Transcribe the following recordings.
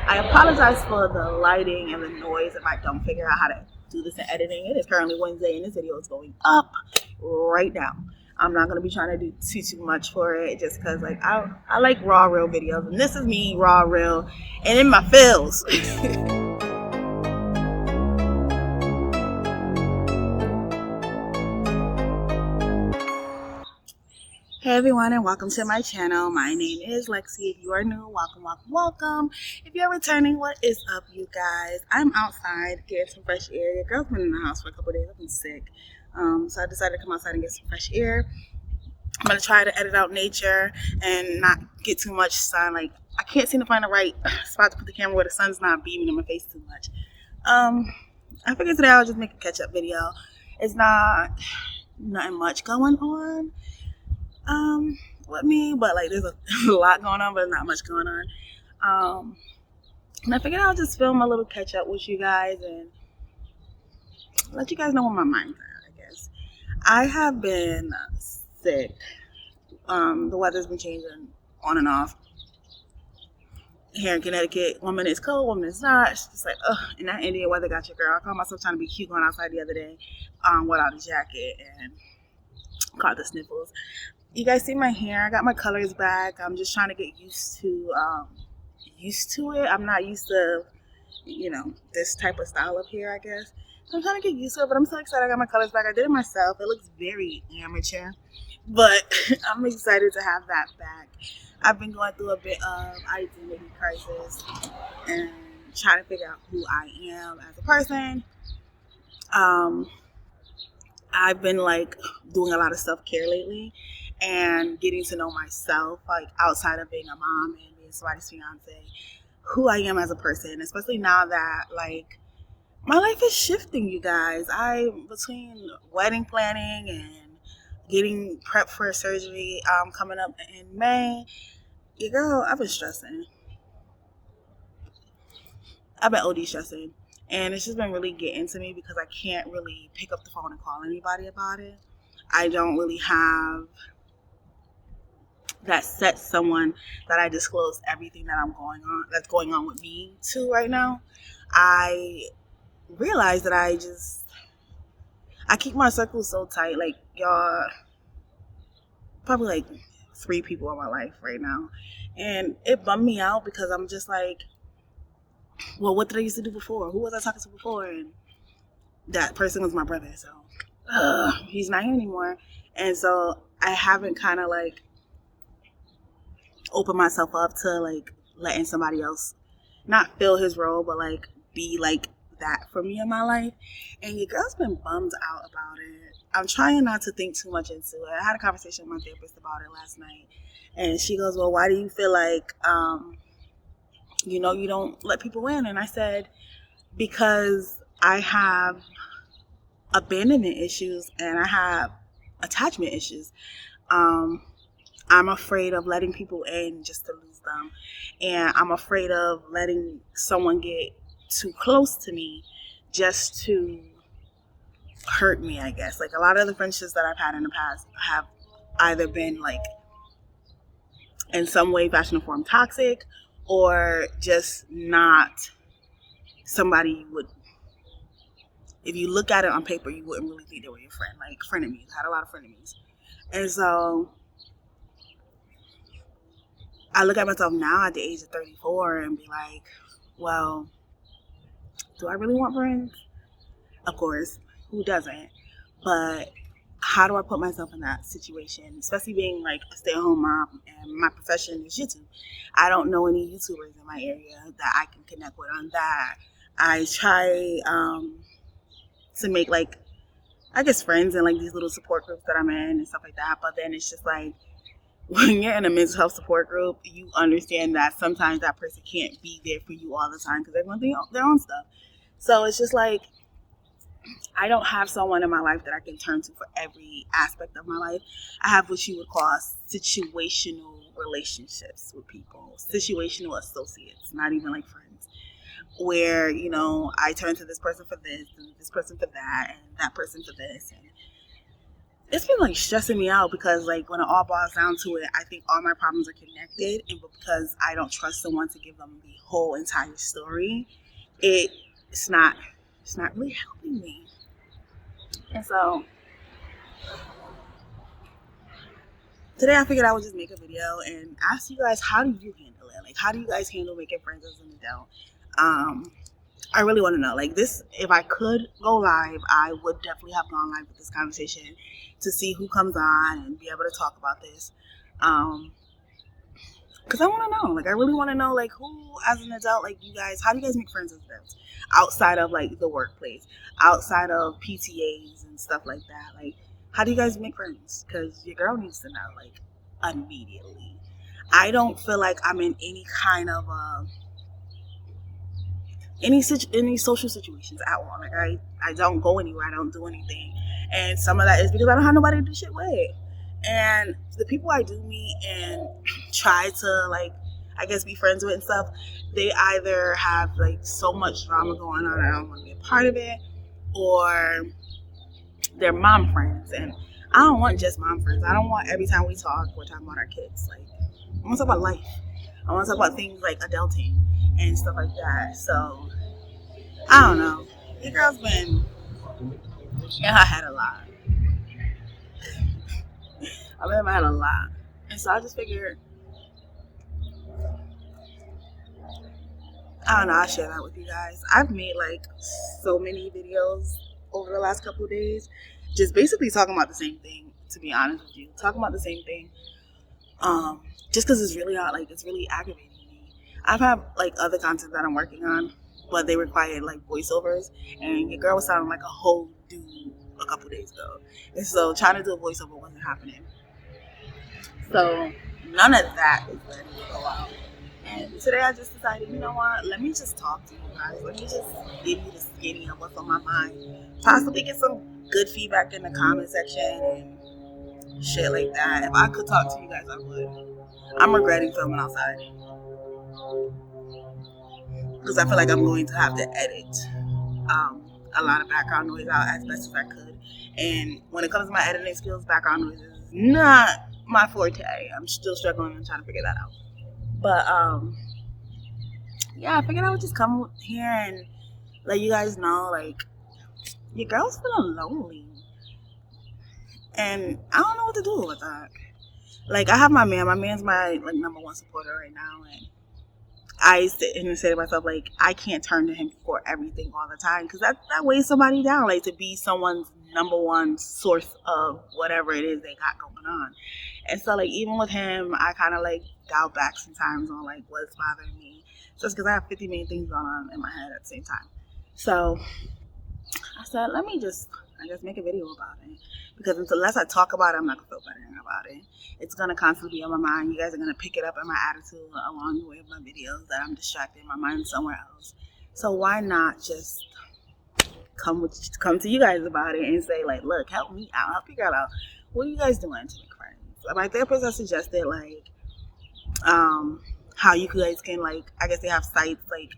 I apologize for the lighting and the noise if I don't figure out how to do this in editing. It is currently Wednesday and this video is going up right now. I'm not gonna be trying to do too much for it just because like I like raw real videos, and this is me raw real and in my feels. Hey everyone, and welcome to my channel. My name is Lexi. If you are new, welcome. If you're returning, what is up, you guys? I'm outside getting some fresh air. Your girl's been in the house for a couple of days. I've been sick, so I decided to come outside and get some fresh air. I'm gonna try to edit out nature and not get too much sun. Like, I can't seem to find the right spot to put the camera where the sun's not beaming in my face too much. I figured today I'll just make a catch-up video. It's nothing much going on with me, but like there's a lot going on, but not much going on. And I figured I'll just film a little catch up with you guys and let you guys know where my mind's at, I guess. I have been sick. The weather's been changing on and off here in Connecticut. 1 minute it's cold, 1 minute it's not. It's just like, ugh, and that Indian weather got your girl. I caught myself trying to be cute going outside the other day without a jacket and caught the sniffles. You guys see my hair? I got my colors back. I'm just trying to get used to it. I'm not used to, this type of style of hair, I guess. So I'm trying to get used to it, but I'm so excited I got my colors back. I did it myself. It looks very amateur, but I'm excited to have that back. I've been going through a bit of identity crisis and trying to figure out who I am as a person. I've been like doing a lot of self-care lately and getting to know myself, like outside of being a mom and being somebody's fiance, who I am as a person, especially now that like my life is shifting, you guys. Between wedding planning and getting prepped for surgery coming up in May, girl, I've been stressing. I've been OD stressing. And it's just been really getting to me because I can't really pick up the phone and call anybody about it. I don't really have that set someone that I disclose everything that's going on with me to right now. I realize that I keep my circle so tight. Like, y'all, probably like 3 people in my life right now. And it bummed me out because I'm just like, well, what did I used to do before? Who was I talking to before? And that person was my brother, so he's not here anymore. And so I haven't kind of like opened myself up to like letting somebody else not fill his role, but like be like that for me in my life. And your girl's been bummed out about it. I'm trying not to think too much into it. I had a conversation with my therapist about it last night, and she goes, well, why do you feel like you don't let people in? And I said, because I have abandonment issues and I have attachment issues. I'm afraid of letting people in just to lose them. And I'm afraid of letting someone get too close to me just to hurt me, I guess. Like, a lot of the friendships that I've had in the past have either been like in some way, fashion, or form toxic, or just not somebody you would, if you look at it on paper, you wouldn't really think they were your friend. Like, frenemies. I had a lot of frenemies. And so I look at myself now at the age of 34 and be like, well, do I really want friends? Of course, who doesn't? But how do I put myself in that situation? Especially being like a stay-at-home mom and my profession is YouTube. I don't know any YouTubers in my area that I can connect with on that. I try to make like, I guess, friends in like these little support groups that I'm in and stuff like that. But then it's just like, when you're in a mental health support group, you understand that sometimes that person can't be there for you all the time because they're going through their own stuff. So it's just like, I don't have someone in my life that I can turn to for every aspect of my life. I have what you would call situational relationships with people, situational associates, not even like friends, where, I turn to this person for this and this person for that and that person for this. And it's been like stressing me out because like when it all boils down to it, I think all my problems are connected, and because I don't trust someone to give them the whole entire story, it's not really helping me. And so today I figured I would just make a video and ask you guys, how do you handle it? Like, how do you guys handle making friends as an adult? I really want to know. Like, this, if I could go live, I would definitely have gone live with this conversation to see who comes on and be able to talk about this. Because I want to know. Like, I really want to know, like, who, as an adult, like, you guys, how do you guys make friends as adults? Outside of, like, the workplace, outside of PTAs and stuff like that. Like, how do you guys make friends? Because your girl needs to know, like, immediately. I don't feel like I'm in any kind of any social situations at all. Like, I don't go anywhere. I don't do anything. And some of that is because I don't have nobody to do shit with. And the people I do meet and try to, like, I guess be friends with and stuff, they either have, like, so much drama going on I don't want to be a part of it, or they're mom friends. And I don't want just mom friends. I don't want every time we talk, we're talking about our kids. Like, I want to talk about life. I want to talk about things like adulting and stuff like that. So, I don't know. Your girl's been in her head a lot. I've been in my head a lot. And so I just figured, I don't know, I'll share that with you guys. I've made like so many videos over the last couple of days, just basically talking about the same thing, to be honest with you. Talking about the same thing. Just because it's really hard, like, it's really aggravating me. I've had like other content that I'm working on, but they required like voiceovers, and your girl was sounding like a whole dude a couple days ago. And so trying to do a voiceover wasn't happening. So none of that is ready to go out. And today I just decided, you know what, let me just talk to you guys. Let me just give you the skinny of what's on my mind. Possibly get some good feedback in the comment section and shit like that. If I could talk to you guys, I would. I'm regretting filming outside, because I feel like I'm going to have to edit a lot of background noise out as best as I could. And when it comes to my editing skills, background noise is not my forte. I'm still struggling and trying to figure that out. But yeah, I figured I would just come here and let you guys know, like, your girl's feeling lonely, and I don't know what to do with that. Like, I have my man. My man's my, like, number one supporter right now, and I sit and say to myself, like, I can't turn to him for everything all the time, because that weighs somebody down, like, to be someone's number one source of whatever it is they got going on. And so, like, even with him, I kind of, like, dial back sometimes on, like, what's bothering me, just because I have 50 million things going on in my head at the same time. So I said, let me just, I guess, make a video about it, because unless I talk about it, I'm not going to feel better about it. It's going to constantly be on my mind. You guys are going to pick it up in my attitude along the way of my videos, that I'm distracted, my mind's somewhere else. So why not just come to you guys about it and say, like, look, help me out. Help figure out, what are you guys doing to make friends? My therapist has suggested, like, how you guys can, like, I guess they have sites, like,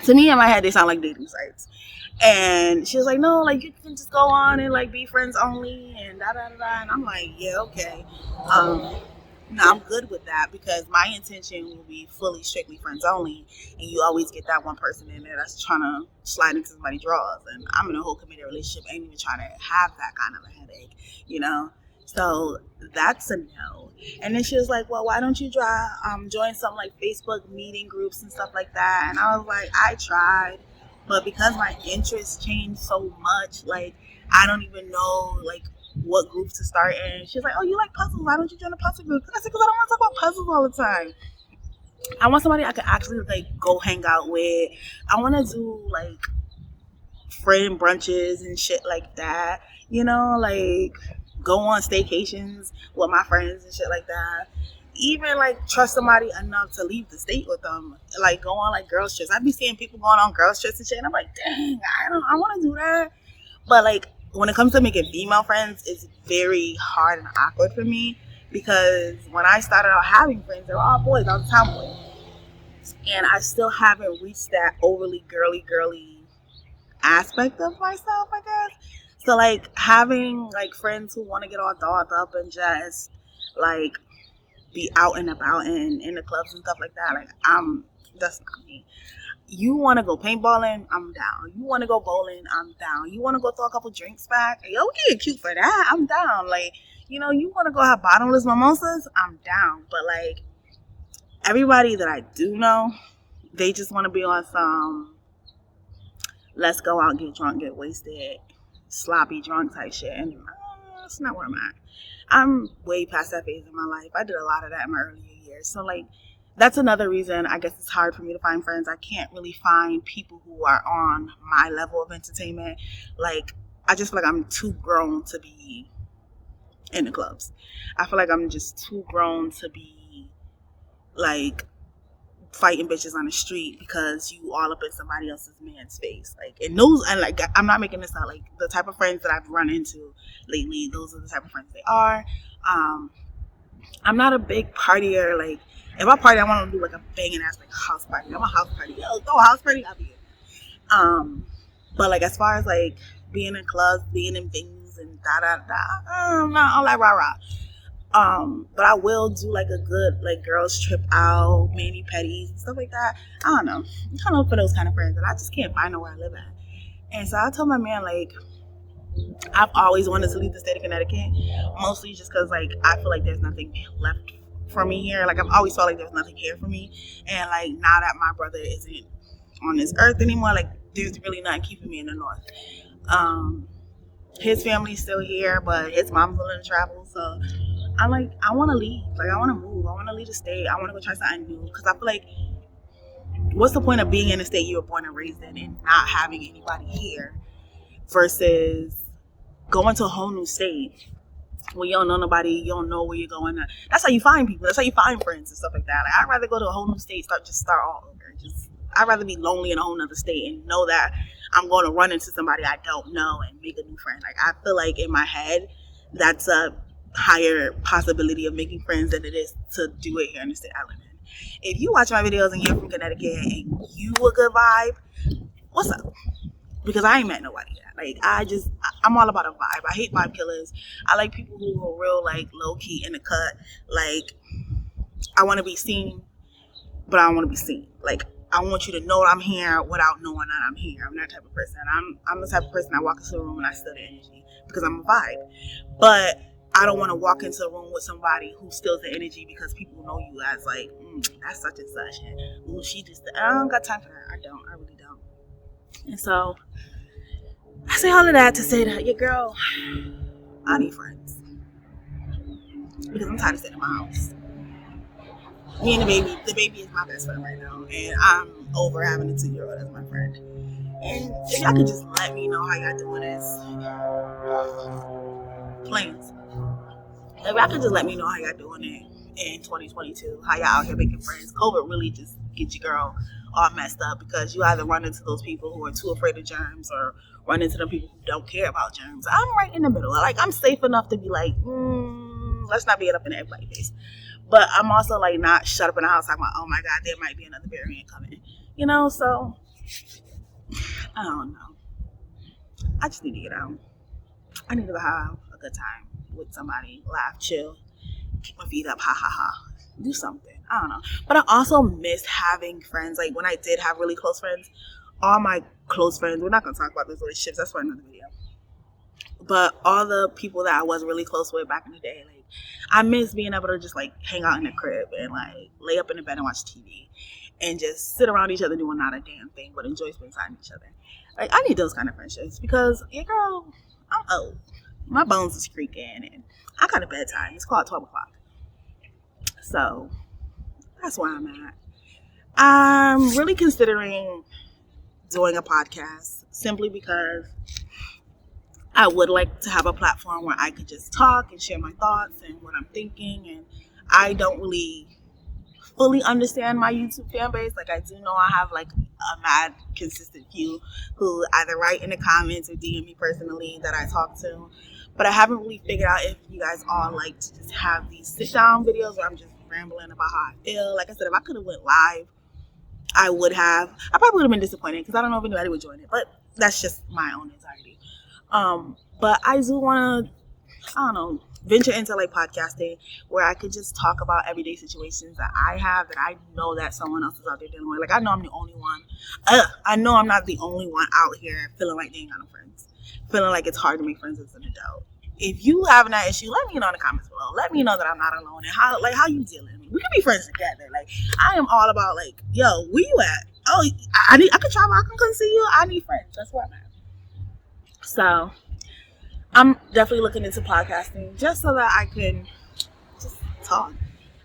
to me in my head they sound like dating sites. And she was like, no, like, you can just go on and, like, be friends only and da-da-da-da. And I'm like, yeah, okay. No, I'm good with that, because my intention will be fully, strictly friends only. And you always get that one person in there that's trying to slide into somebody's drawers. And I'm in a whole committed relationship, ain't even trying to have that kind of a headache, you know? So that's a no. And then she was like, well, why don't you try join some, like, Facebook meeting groups and stuff like that? And I was like, I tried. But because my interests changed so much, like, I don't even know, like, what group to start in. She's like, oh, you like puzzles? Why don't you join a puzzle group? I said, because I don't want to talk about puzzles all the time. I want somebody I can actually, like, go hang out with. I want to do, like, friend brunches and shit like that. You know, like, go on staycations with my friends and shit like that. Even, like, trust somebody enough to leave the state with them. Like, go on, like, girls trips. I be seeing people going on girls trips and shit, and I'm like, dang, I want to do that. But, like, when it comes to making female friends, it's very hard and awkward for me, because when I started out having friends, they were all boys. I was a tomboy. And I still haven't reached that overly girly aspect of myself, I guess. So like having like friends who want to get all dolled up and just like be out and about in the clubs and stuff like that, like that's not me. You want to go paintballing, I'm down. You want to go bowling, I'm down. You want to go throw a couple drinks back, yo, we get cute for that, I'm down. Like, you know, you want to go have bottomless mimosas, I'm down. But like everybody that I do know, they just want to be on some let's go out, get drunk, get wasted, sloppy drunk type shit. And that's not where I'm at. I'm way past that phase in my life. I did a lot of that in my earlier years. So like that's another reason I guess it's hard for me to find friends. I can't really find people who are on my level of entertainment. Like I just feel like I'm too grown to be in the clubs. I feel like I'm just too grown to be like fighting bitches on the street because you all up in somebody else's man's face. Like, and those, and like, I'm not making this out, like the type of friends that I've run into lately, those are the type of friends they are. I'm not a big partier. Like, if I party, I want to do like a banging ass like house party. I'm a house party. Yo, throw a house party, I'll be in. But like as far as like being in clubs, being in venues and I'm not all that rah-rah. But I will do like a good like girls trip out, mani pedis and stuff like that. I don't know. I'm trying to look for those kind of friends, and I just can't find where I live at. And so I told my man, like, I've always wanted to leave the state of Connecticut, mostly just because like I feel like there's nothing left for me here. Like I've always felt like there's nothing here for me, and like now that my brother isn't on this earth anymore, like there's really nothing keeping me in the north. His family's still here, but his mom's willing to travel, so I want to leave. Like, I want to move. I want to leave the state. I want to go try something new. Because I feel like, what's the point of being in a state you were born and raised in and not having anybody here versus going to a whole new state where you don't know nobody, you don't know where you're going. That's how you find people. That's how you find friends and stuff like that. Like, I'd rather go to a whole new state, start all over. I'd rather be lonely in a whole other state and know that I'm going to run into somebody I don't know and make a new friend. Like, I feel like in my head, that's a higher possibility of making friends than it is to do it here in the state I live in. If you watch my videos and you're from Connecticut and you a good vibe, what's up? Because I ain't met nobody yet. Like, I'm all about a vibe. I hate vibe killers. I like people who are real, like, low-key in the cut. Like, I want to be seen, but I don't want to be seen. Like, I want you to know I'm here without knowing that I'm here. I'm that type of person. I'm the type of person I walk into a room and I steal the energy because I'm a vibe. But I don't want to walk into a room with somebody who steals the energy because people know you as like, that's such and such. And ooh, I don't got time for that. I really don't. And so I say all of that to say that, yeah, girl, I need friends. Because I'm tired of sitting in my house. Me and the baby is my best friend right now. And I'm over having a 2-year-old as my friend. And if y'all could just let me know how y'all doing this. Plans. If y'all could just let me know how y'all doing it in 2022. How y'all out here making friends. COVID really just gets your girl all messed up because you either run into those people who are too afraid of germs or run into the people who don't care about germs. I'm right in the middle. Like, I'm safe enough to be like, let's not be it up in everybody's face. But I'm also like not shut up in the house talking about, oh my God, there might be another variant coming. You know, so I don't know. I just need to get out. I need to have a good time with somebody, laugh, chill, keep my feet up, ha ha ha. Do something. I don't know. But I also miss having friends. Like when I did have really close friends, all my close friends, we're not going to talk about those relationships. That's for another video. But all the people that I was really close with back in the day, like, I miss being able to just like hang out in the crib and like lay up in the bed and watch TV and just sit around each other doing not a damn thing but enjoy spending time with each other. Like, I need those kind of friendships because, yeah, girl, I'm old. My bones is creaking and I got a bedtime. It's called 12 o'clock. So that's where I'm at. I'm really considering doing a podcast simply because I would like to have a platform where I could just talk and share my thoughts and what I'm thinking. And I don't really fully understand my YouTube fan base. Like, I do know I have like a mad consistent few who either write in the comments or DM me personally that I talk to. But I haven't really figured out if you guys all like to just have these sit down videos where I'm just rambling about how I feel. Like I said, if I could have went live, I would have. I probably would have been disappointed because I don't know if anybody would join it. But that's just my own anxiety. But I do want to, I don't know, venture into like podcasting where I could just talk about everyday situations that I have that I know that someone else is out there dealing with. Like I know I'm the only one. I know I'm not the only one out here feeling like they ain't got no friends, feeling like it's hard to make friends as an adult. If you having that issue, let me know in the comments below. Let me know that I'm not alone and how you dealing. We can be friends together. Like I am all about like, yo, where you at? Oh, I could travel. I can come see you. I need friends. That's where I'm at. So I'm definitely looking into podcasting just so that I can just talk.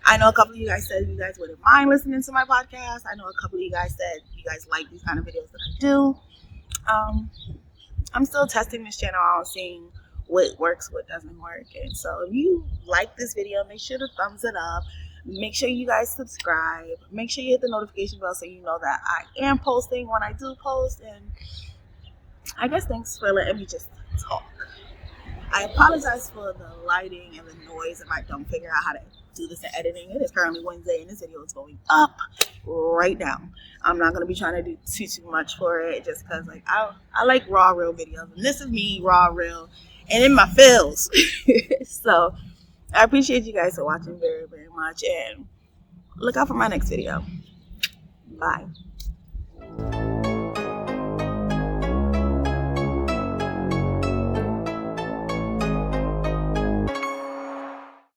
I know a couple of you guys said you guys wouldn't mind listening to my podcast. I know a couple of you guys said you guys like these kind of videos that I do. I'm still testing this channel out, seeing what works, what doesn't work. And so if you like this video, make sure to thumbs it up. Make sure you guys subscribe. Make sure you hit the notification bell so you know that I am posting when I do post. And I guess thanks for letting me just talk. I apologize for the lighting and the noise if I don't figure out how to do this in editing. It is currently Wednesday and this video is going up right now. I'm not going to be trying to do too much for it just because like I like raw, real videos. And this is me, raw, real, and in my feels. So I appreciate you guys for watching very, very much. And look out for my next video. Bye.